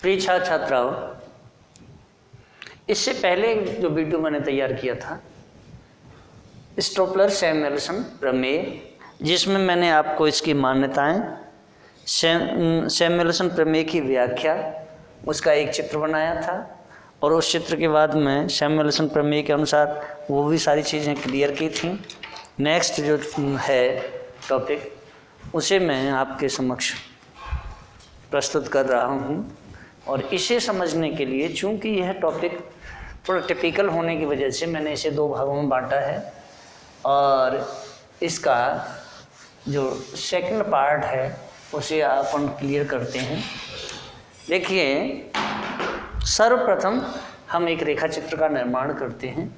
प्रिय छात्र छात्राओं, इससे पहले जो वीडियो मैंने तैयार किया था स्टोपलर सैमुएल्सन प्रमेय, जिसमें मैंने आपको इसकी मान्यताएं, सैमुएल्सन प्रमेय की व्याख्या, उसका एक चित्र बनाया था और उस चित्र के बाद में सैमुएल्सन प्रमेय के अनुसार वो भी सारी चीज़ें क्लियर की थी। नेक्स्ट जो है टॉपिक उसे मैं आपके समक्ष प्रस्तुत कर रहा हूँ और इसे समझने के लिए चूँकि यह टॉपिक थोड़ा टिपिकल होने की वजह से मैंने इसे दो भागों में बांटा है और इसका जो सेकंड पार्ट है उसे अपन क्लियर करते हैं। देखिए, सर्वप्रथम हम एक रेखा चित्र का निर्माण करते हैं।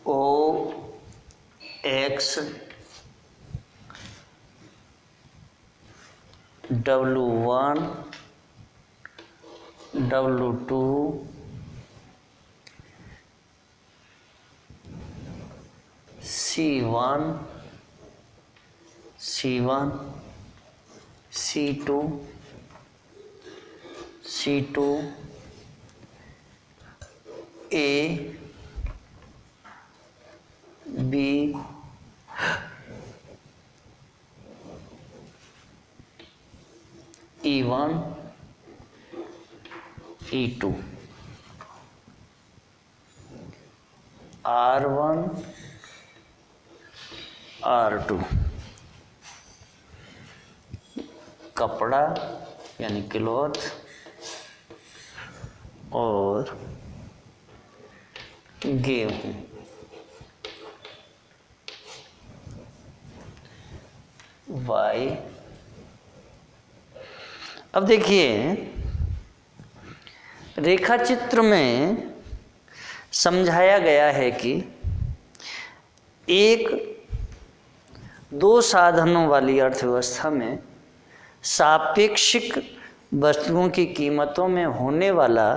OX W1 W2 C1 C1 C2 C2 A B E1 E2 R1 R2 कपड़ा यानी क्लॉथ और गेहूं। वाई। अब देखिए, रेखा चित्र में समझाया गया है कि एक दो साधनों वाली अर्थव्यवस्था में सापेक्षिक वस्तुओं की कीमतों में होने वाला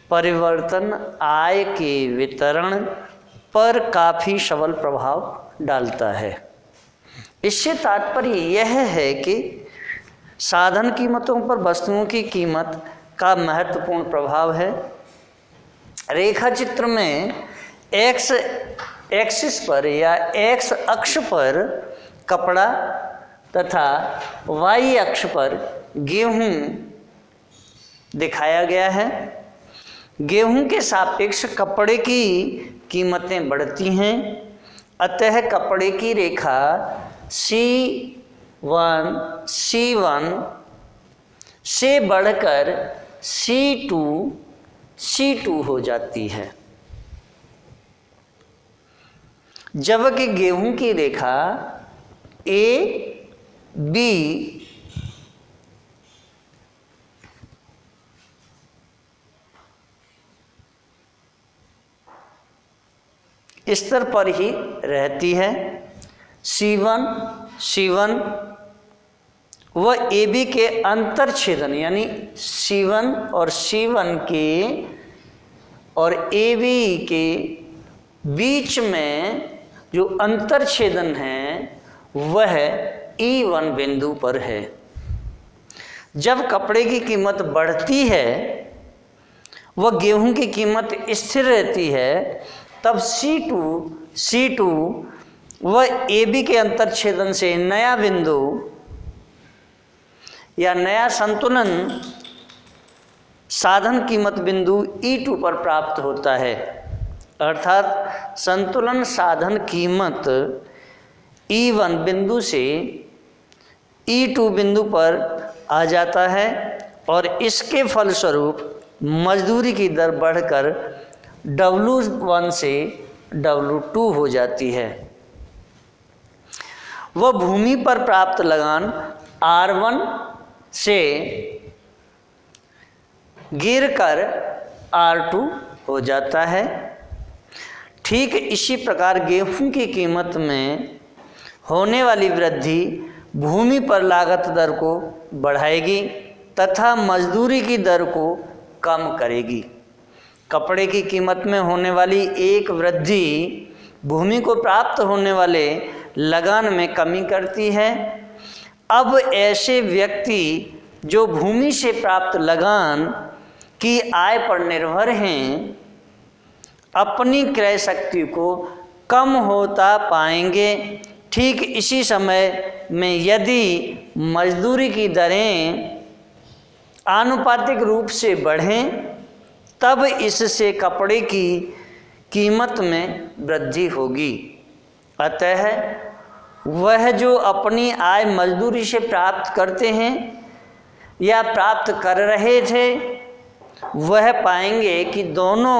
परिवर्तन आय के वितरण पर काफ़ी सबल प्रभाव डालता है। इससे तात्पर्य यह है कि साधन कीमतों पर वस्तुओं की कीमत का महत्वपूर्ण प्रभाव है। रेखा चित्र में एक्स एक्सिस पर या एक्स अक्ष पर कपड़ा तथा वाई अक्ष पर गेहूं दिखाया गया है। गेहूं के सापेक्ष कपड़े की कीमतें बढ़ती हैं, अतः कपड़े की रेखा C1 से बढ़कर C2 हो जाती है। जबकि गेहूं की रेखा ए बी स्तर पर ही रहती है। C1 व AB के अंतर छेदन यानी C1 और C1 के और AB के बीच में जो अंतर छेदन है वह E1 बिंदु पर है। जब कपड़े की कीमत बढ़ती है व गेहूं की कीमत स्थिर रहती है तब C2 व AB के अंतर छेदन से नया बिंदु या नया संतुलन साधन कीमत बिंदु E2 पर प्राप्त होता है। अर्थात संतुलन साधन कीमत E1 बिंदु से E2 बिंदु पर आ जाता है और इसके फलस्वरूप मजदूरी की दर बढ़कर W1 से W2 हो जाती है। वह भूमि पर प्राप्त लगान R1 से गिरकर R2 हो जाता है। ठीक इसी प्रकार गेहूं की कीमत में होने वाली वृद्धि भूमि पर लागत दर को बढ़ाएगी तथा मजदूरी की दर को कम करेगी। कपड़े की कीमत में होने वाली एक वृद्धि भूमि को प्राप्त होने वाले लगान में कमी करती है। अब ऐसे व्यक्ति जो भूमि से प्राप्त लगान की आय पर निर्भर हैं अपनी क्रय शक्ति को कम होता पाएंगे। ठीक इसी समय में यदि मजदूरी की दरें आनुपातिक रूप से बढ़ें तब इससे कपड़े की कीमत में वृद्धि होगी। अतः वह जो अपनी आय मजदूरी से प्राप्त करते हैं या प्राप्त कर रहे थे वह पाएंगे कि दोनों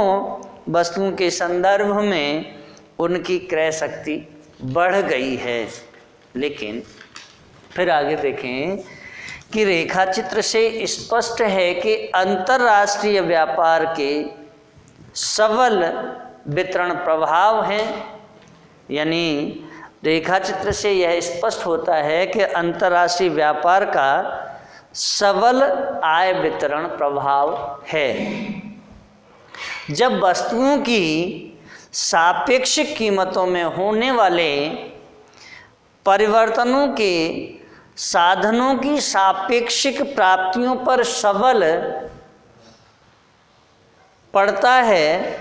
वस्तुओं के संदर्भ में उनकी क्रय शक्ति बढ़ गई है। लेकिन फिर आगे देखें कि रेखा चित्र से स्पष्ट है कि अंतर्राष्ट्रीय व्यापार के सबल वितरण प्रभाव हैं। यानी रेखा चित्र से यह स्पष्ट होता है कि अंतर्राष्ट्रीय व्यापार का सबल आय वितरण प्रभाव है। जब वस्तुओं की सापेक्षिक कीमतों में होने वाले परिवर्तनों के साधनों की सापेक्षिक प्राप्तियों पर सबल पड़ता है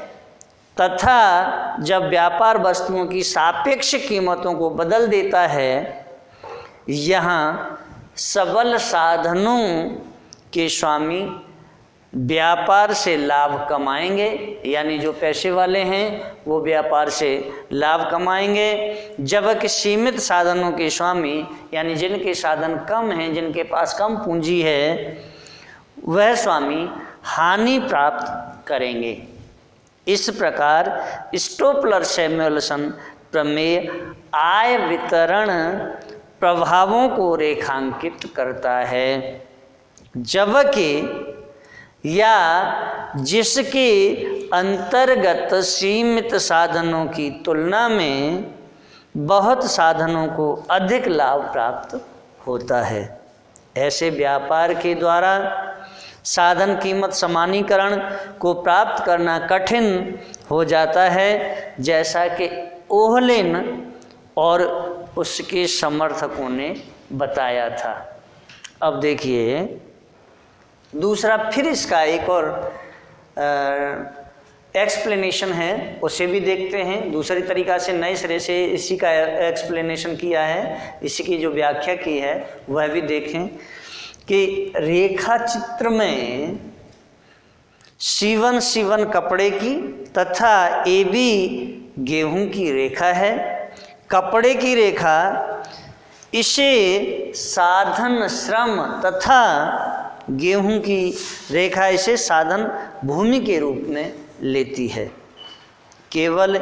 तथा जब व्यापार वस्तुओं की सापेक्ष कीमतों को बदल देता है, यहाँ सबल साधनों के स्वामी व्यापार से लाभ कमाएंगे। यानी जो पैसे वाले हैं वो व्यापार से लाभ कमाएंगे, जबकि सीमित साधनों के स्वामी यानी जिनके साधन कम हैं, जिनके पास कम पूंजी है, वह स्वामी हानि प्राप्त करेंगे। इस प्रकार स्टोपलर-सैमुएल्सन प्रमेय आय वितरण प्रभावों को रेखांकित करता है, जबकि या जिसके अंतर्गत सीमित साधनों की तुलना में बहुत साधनों को अधिक लाभ प्राप्त होता है। ऐसे व्यापार के द्वारा साधन कीमत समानीकरण को प्राप्त करना कठिन हो जाता है, जैसा कि ओहलिन और उसके समर्थकों ने बताया था। अब देखिए दूसरा, फिर इसका एक और एक्सप्लेनेशन है, उसे भी देखते हैं। दूसरी तरीका से नए सिरे से इसी का एक्सप्लेनेशन किया है, इसी की जो व्याख्या की है वह भी देखें कि रेखा चित्र में C1 कपड़े की तथा AB गेहूं की रेखा है। कपड़े की रेखा इसे साधन श्रम तथा गेहूं की रेखा इसे साधन भूमि के रूप में लेती है। केवल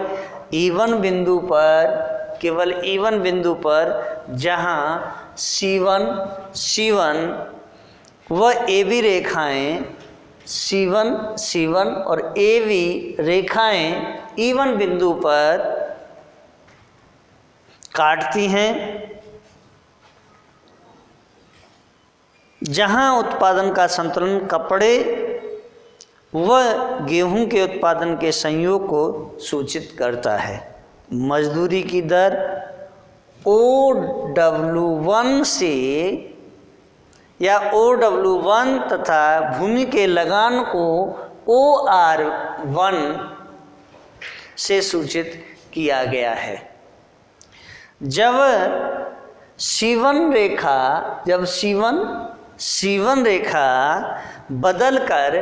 E1 बिंदु पर, केवल E1 बिंदु पर जहाँ C1 व AB रेखाएं C1 और AB रेखाएं E1 बिंदु पर काटती हैं, जहां उत्पादन का संतुलन कपड़े व गेहूं के उत्पादन के संयोग को सूचित करता है। मजदूरी की दर OW1 से या OW1 तथा भूमि के लगान को OR1 से सूचित किया गया है। जब C1 रेखा बदलकर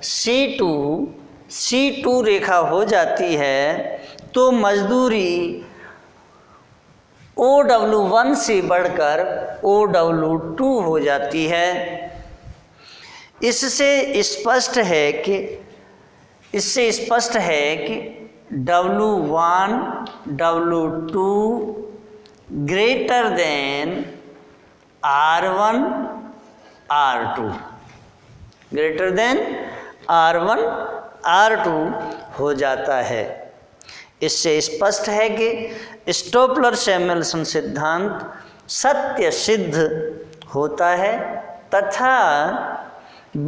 C2 रेखा हो जाती है तो मजदूरी OW1 से बढ़कर OW2 हो जाती है। इससे स्पष्ट है कि W1 W2 greater than R1 R2 हो जाता है। इससे स्पष्ट है कि स्टोपलर-सैमुअल्सन सिद्धांत सत्य सिद्ध होता है तथा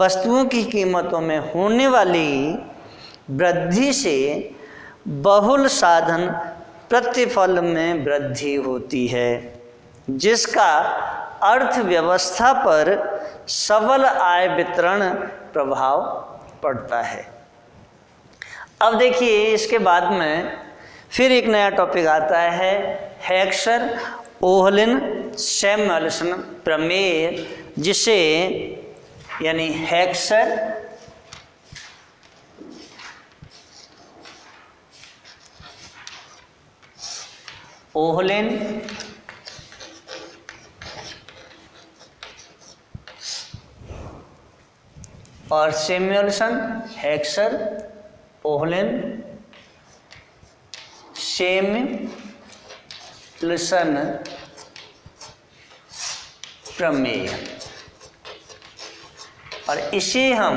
वस्तुओं की कीमतों में होने वाली वृद्धि से बहुल साधन प्रतिफल में वृद्धि होती है, जिसका अर्थव्यवस्था पर सबल आय वितरण प्रभाव पड़ता है। अब देखिए इसके बाद में फिर एक नया टॉपिक आता है हेक्सर-ओहलिन-सैमुअल्सन प्रमेय, जिसे यानी हेक्सर-ओहलिन और सैमुअल्सन, हेक्सर-ओहलिन-सैमुअल्सन प्रमेय। और इसे हम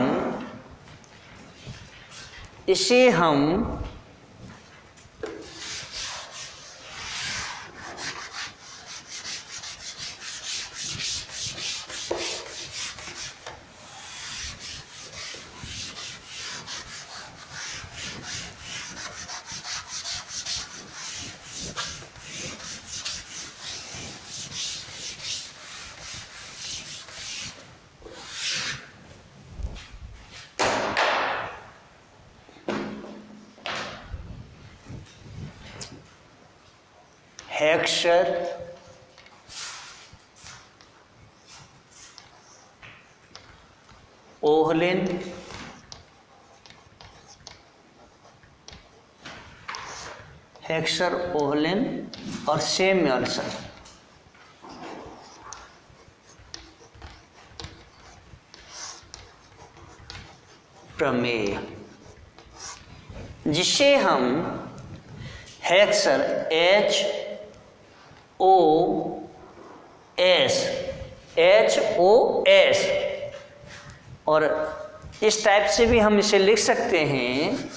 हेक्सर-ओहलिन और सैमुअल्सन प्रमेय, जिसे हम हेक्सर HOS और इस टाइप से भी हम इसे लिख सकते हैं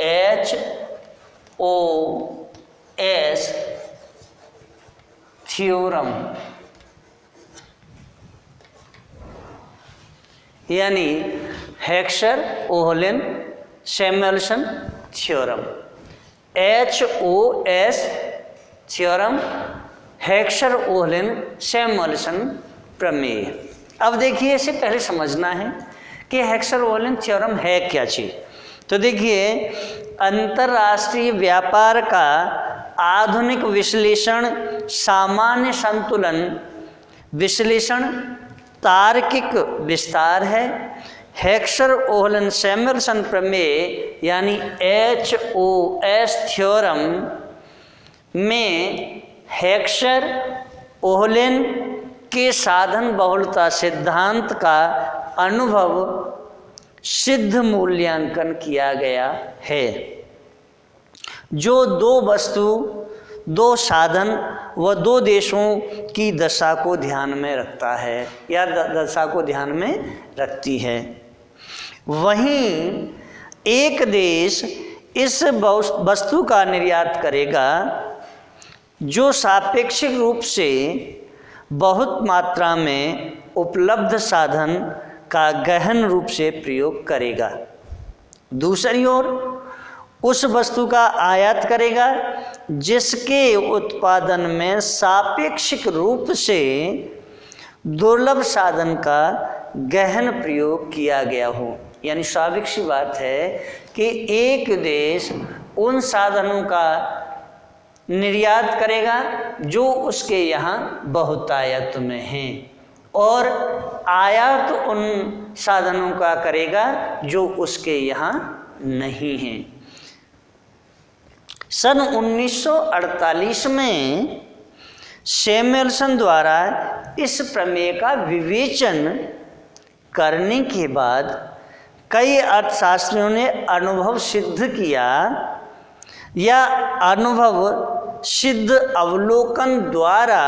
HOS थ्योरम, यानी Heckscher-Ohlin-Samuelson theorem. HOS theorem, Heckscher-Ohlin-Samuelson प्रमेय। अब देखिए इसे पहले समझना है कि हेक्सर-ओहलिन थ्योरम है क्या चीज़। तो देखिए अंतर्राष्ट्रीय व्यापार का आधुनिक विश्लेषण सामान्य संतुलन विश्लेषण तार्किक विस्तार है। हेक्सर-ओहलिन-सैमुअल्सन प्रमेय यानी HOS थ्योरम में हेक्सर-ओहलिन के साधन बहुलता सिद्धांत का अनुभव सिद्ध मूल्यांकन किया गया है, जो दो वस्तु, दो साधन व दो देशों की दशा को ध्यान में रखता है या दशा को ध्यान में रखती है। वहीं एक देश इस वस्तु का निर्यात करेगा जो सापेक्षिक रूप से बहुत मात्रा में उपलब्ध साधन का गहन रूप से प्रयोग करेगा। दूसरी ओर उस वस्तु का आयात करेगा जिसके उत्पादन में सापेक्षिक रूप से दुर्लभ साधन का गहन प्रयोग किया गया हो। यानी स्वाभाविक सी बात है कि एक देश उन साधनों का निर्यात करेगा जो उसके यहाँ बहुतायत में हैं और आयात उन साधनों का करेगा जो उसके यहाँ नहीं हैं। सन 1948 में सैमुअल्सन द्वारा इस प्रमेय का विवेचन करने के बाद कई अर्थशास्त्रियों ने अनुभव सिद्ध किया या अनुभव सिद्ध अवलोकन द्वारा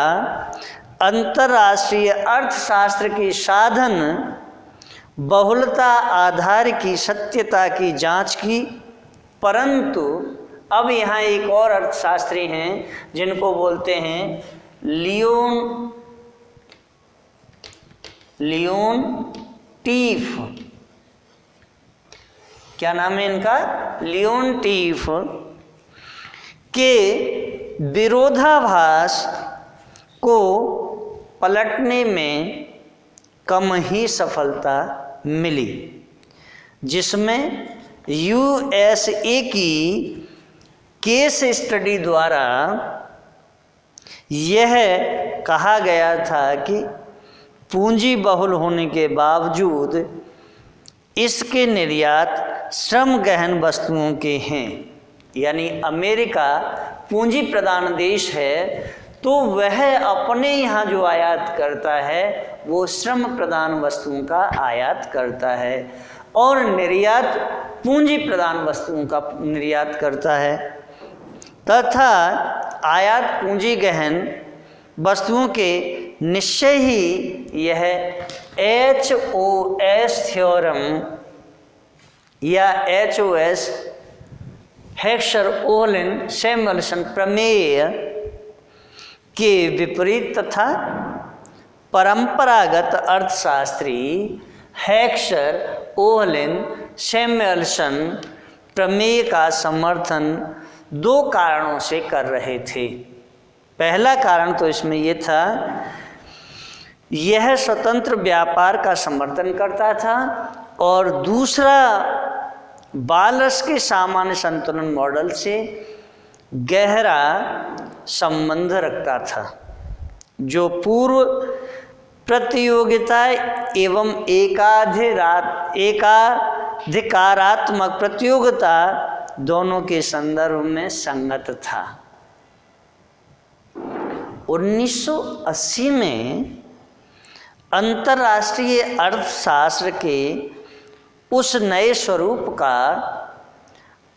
अंतर्राष्ट्रीय अर्थशास्त्र की साधन बहुलता आधार की सत्यता की जांच की। परंतु अब यहाँ एक और अर्थशास्त्री हैं जिनको बोलते हैं लियोनटीफ। क्या नाम है इनका? लियोनटीफ के विरोधाभास को पलटने में कम ही सफलता मिली, जिसमें यूएसए की केस स्टडी द्वारा यह कहा गया था कि पूंजी बहुल होने के बावजूद इसके निर्यात श्रम गहन वस्तुओं के हैं। यानी अमेरिका पूंजी प्रधान देश है तो वह अपने यहाँ जो आयात करता है वो श्रम प्रधान वस्तुओं का आयात करता है और निर्यात पूंजी प्रधान वस्तुओं का निर्यात करता है तथा आयात पूंजी गहन वस्तुओं के निश्चय ही यह HOS थ्योरम या HOS हेक्सर-ओहलिन-सैमुअल्सन प्रमेय के विपरीत तथा परंपरागत अर्थशास्त्री हेक्सर-ओहलिन-सैमुअल्सन प्रमेय का समर्थन दो कारणों से कर रहे थे। पहला कारण तो इसमें यह था, यह स्वतंत्र व्यापार का समर्थन करता था और दूसरा बालस के सामान्य संतुलन मॉडल से गहरा संबंध रखता था, जो पूर्व प्रतियोगिता एवं एकाधिकारात्मक प्रतियोगिता दोनों के संदर्भ में संगत था। 1980 में अंतर्राष्ट्रीय अर्थशास्त्र के उस नए स्वरूप का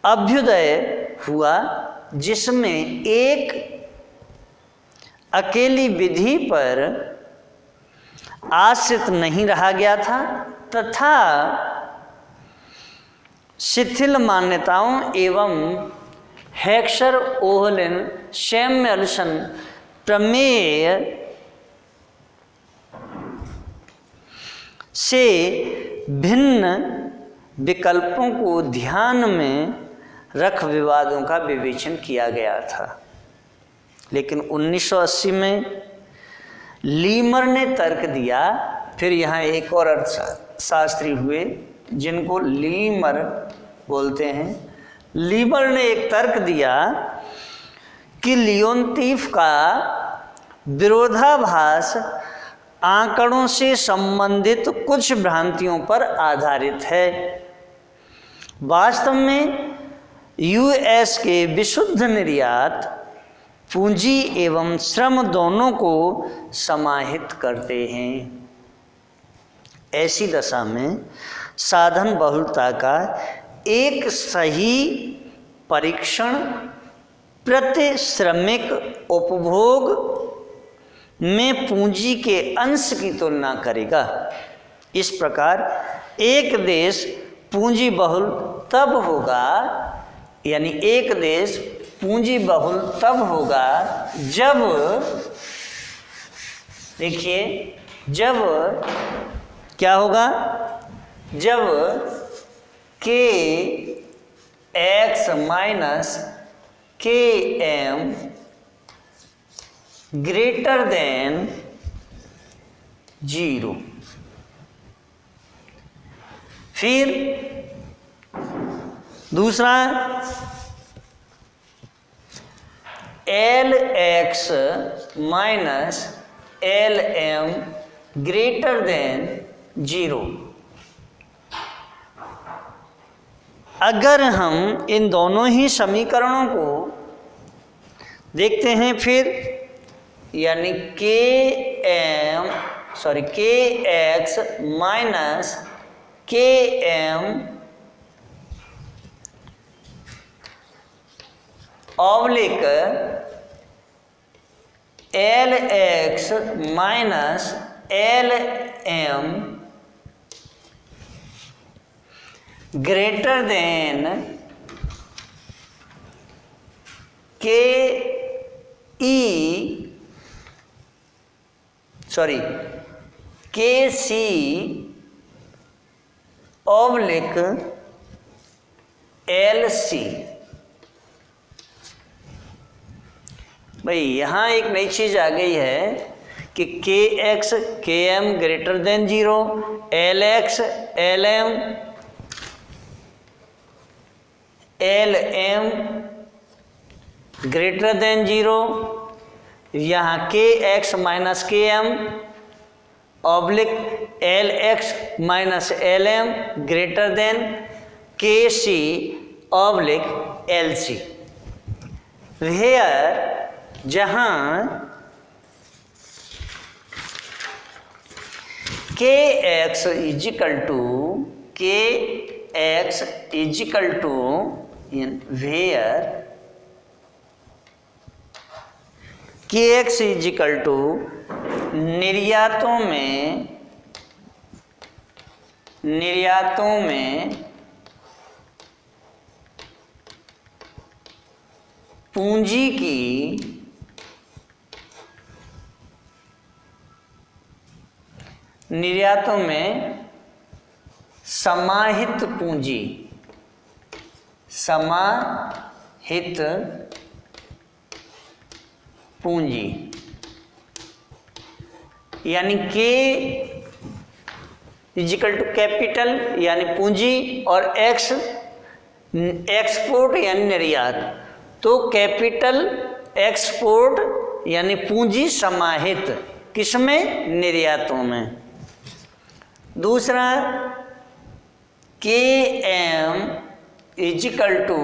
अभ्युदय हुआ जिसमें एक अकेली विधि पर आश्रित नहीं रहा गया था तथा शिथिल मान्यताओं एवं हेक्सर-ओहलिन-सैमुअल्सन प्रमेय से भिन्न विकल्पों को ध्यान में रख विवादों का विवेचन किया गया था। लेकिन 1980 में लीमर ने तर्क दिया, फिर यहाँ एक और अर्थशास्त्री हुए जिनको लीमर बोलते हैं। लीमर ने एक तर्क दिया कि लियोनटीफ का विरोधाभास आंकड़ों से संबंधित कुछ भ्रांतियों पर आधारित है। वास्तव में यूएस के विशुद्ध निर्यात पूंजी एवं श्रम दोनों को समाहित करते हैं। ऐसी दशा में साधन बहुलता का एक सही परीक्षण प्रति श्रमिक उपभोग में पूंजी के अंश की तुलना करेगा। इस प्रकार एक देश पूंजी बहुल तब होगा, यानी एक देश पूंजी बहुल तब होगा जब, देखिए, जब क्या होगा, जब K X minus K M greater than 0। फिर दूसरा L X minus L M greater than 0। अगर हम इन दोनों ही समीकरणों को देखते हैं फिर, यानी K X minus K M oblique L X minus L M greater than K C oblique L सी। भाई यहाँ एक नई चीज आ गई है कि K X K M greater than 0, L X L M L M greater than 0। यहाँ K X minus K M oblique L X minus L M greater than K C oblique L C. Where जहाँ K X is equal to where K X is equal to निर्यातों में पूंजी की निर्यातों में समाहित पूंजी यानी के इजिकल टू कैपिटल यानी पूंजी और एक्स एक्सपोर्ट यानी निर्यात। तो कैपिटल एक्सपोर्ट यानी पूंजी समाहित किसमें? निर्यातों में। दूसरा के एम इजिकल टू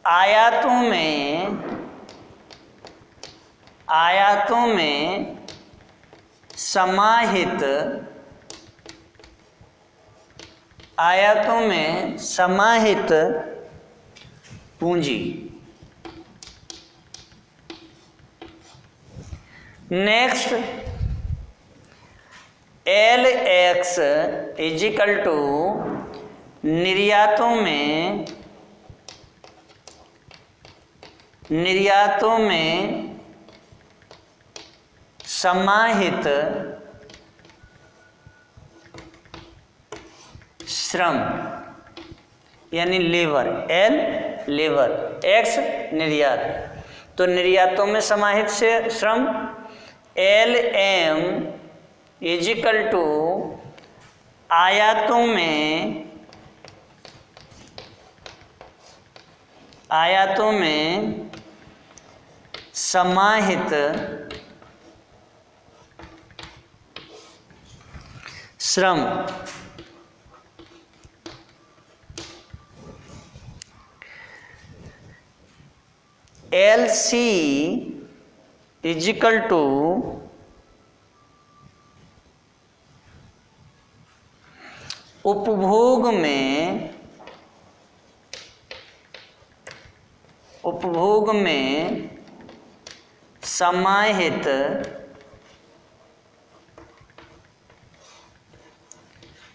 आयातों में समाहित पूंजी। Next L X is equal to निर्यातों में समाहित श्रम यानी लेबर। एल लेबर, एक्स निर्यात। तो निर्यातों में समाहित से श्रम एल एम इजिकल टू आयातों में समाहित श्रम। एल सी इजिकल टू उपभोग में समाहित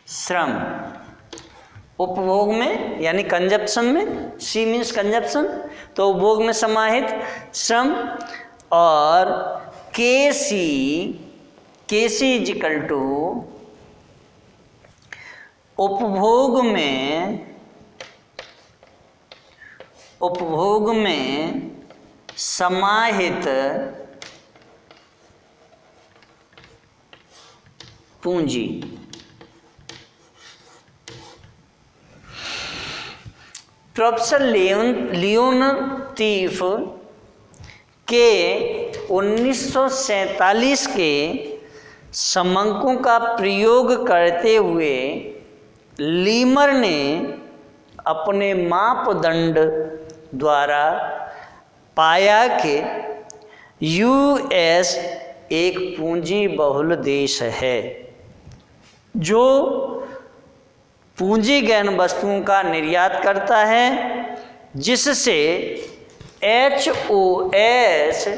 श्रम। उपभोग में यानी कंजप्शन में, सी मीन्स कंजप्शन, तो उपभोग में समाहित श्रम। और केसी इजिकल टू उपभोग में समाहित पूंजी। प्रोफेसर लियोनतीफ के 1947 के समंकों का प्रयोग करते हुए लीमर ने अपने मापदंड द्वारा पाया कि यूएस एक पूंजी बहुल देश है जो पूंजीगत वस्तुओं का निर्यात करता है, जिससे HOS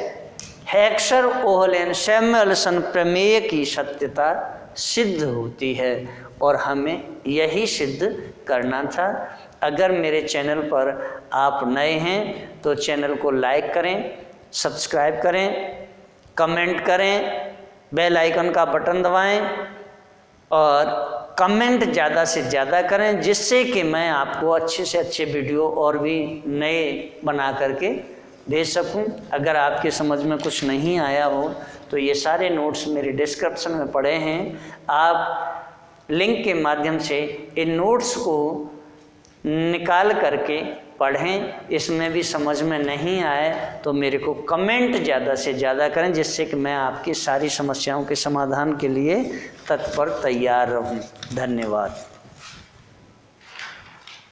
हेक्सर-ओहलेन-सैमुअल्सन प्रमेय की सत्यता सिद्ध होती है और हमें यही सिद्ध करना था। अगर मेरे चैनल पर आप नए हैं तो चैनल को लाइक करें, सब्सक्राइब करें, कमेंट करें, बेल आइकन का बटन दबाएं और कमेंट ज़्यादा से ज़्यादा करें, जिससे कि मैं आपको अच्छे से अच्छे वीडियो और भी नए बना करके भेज सकूं। अगर आपके समझ में कुछ नहीं आया हो तो ये सारे नोट्स मेरे डिस्क्रिप्शन में पड़े हैं, आप लिंक के माध्यम से इन नोट्स को निकाल करके पढ़ें। इसमें भी समझ में नहीं आए तो मेरे को कमेंट ज़्यादा से ज़्यादा करें, जिससे कि मैं आपकी सारी समस्याओं के समाधान के लिए तत्पर तैयार रहूं। धन्यवाद।